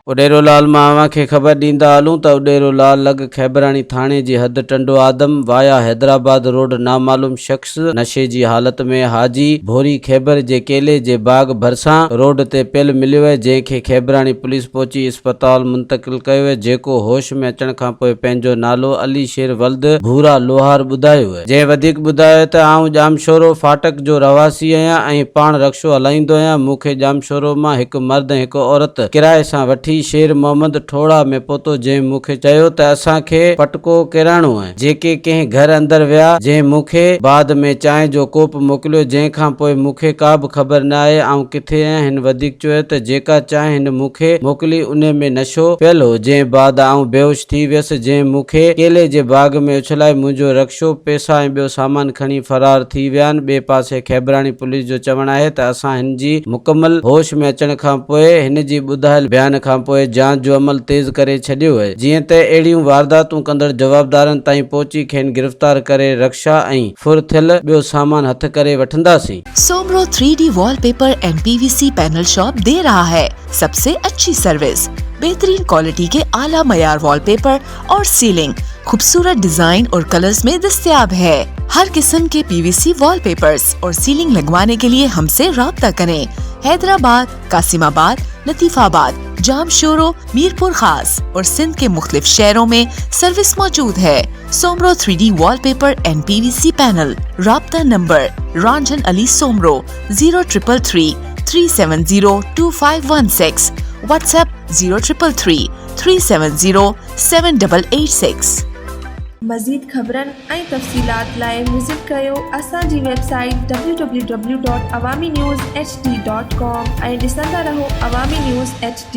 उडेरोलाल मां खे ख़बर ॾींदा हलूं त उडेरोलाल लॻ खैबराणी थाणे जी हद टंडो आदम वाया हैदराबाद रोड नामालूम शख़्स नशे जी हालत में हाजी भोरी खैबर जे केले जे बाग भरिसां रोड ते पियल मिलियो आहे, जंहिंखे खैबराणी पुलिस पहुची अस्पताल मुंतक़िल कयो आहे, जेको होश में अचण खां पोइ पंहिंजो नालो अली शेर वल्द भूरा लोहार ॿुधायो आहे। जंहिं वधीक ॿुधायो त आऊं जामशोरो फाटक जो रवासी आहियां ऐं पाण रक्शो हलाईंदो आहियां। मूंखे जामशोरो मां हिकु मर्द ऐं हिकु औरत किराए सां वठी शेर मोहम्मद ठोड़ा में पहुतो, जंहिं मूंखे चयो त असांखे पटको किराइणो आहे। जेके कंहिं घर अंदर विया, जंहिं मूंखे बाद में चांहि जो कोप मोकिलियो, जंहिंखां पोइ मूंखे का बि ख़बर न आहे ऐं किथे आहियां। हिन वधीक चयो त जेका चांहि हिन मूंखे मोकिली उन में नशो पियल हो, जंहिं बाद आऊं बेहोश थी वियसि। जंहिं मूंखे केले जे बाग में उछलाए मुंहिंजो रक्शो, पैसा ऐं ॿियो सामान खणी फरार थी विया आहिनि। ॿिए पासे खैबराणी पुलिस जो चवणु आहे त असां हिन जी मुकमल होश में अचण खां पोइ हिन जी ॿुधायल बयान खां पोइ जांच जो अमल तेज़ करे छॾियो आहे, जीअं त अहिड़ियूं वारदातूं कंदड़ जवाबदारनि ताईं पहुची खेनि गिरफ़्तार करे रक्षा ऐं फुर थियल ॿियो सामान हथ करे वठंदासीं। Soomro 3D wallpaper and PVC panel shop दे रहा है सबसे अच्छी सर्विस, बेहतरीन क्वालिटी के आला मयार वॉलपेपर और सीलिंग खूबसूरत डिजाइन और कलर्स में दस्तयाब है। हर किस्म के PVC वॉलपेपर्स और सीलिंग लगवाने के लिए हमसे राब्ता करें। हैदराबाद, कासिमाबाद, लतीफाबाद, जामशोरो, मीरपुर खास और सिंध के मुख्तलिफ शहरों में सर्विस मौजूद है। Soomro 3D wallpaper and PVC panel. राब्ता नंबर रांझन अली सोमरो 0333 370 2516। व्हाट्सएप 0333 370 7886। मज़ीद ख़बरनि ऐं तफ़सीलात लाइ विज़िट कयो असांजी वेबसाइट www.awamiNewsHD.com ऐं ॾिसंदा रहो अवामी न्यूज़ HD।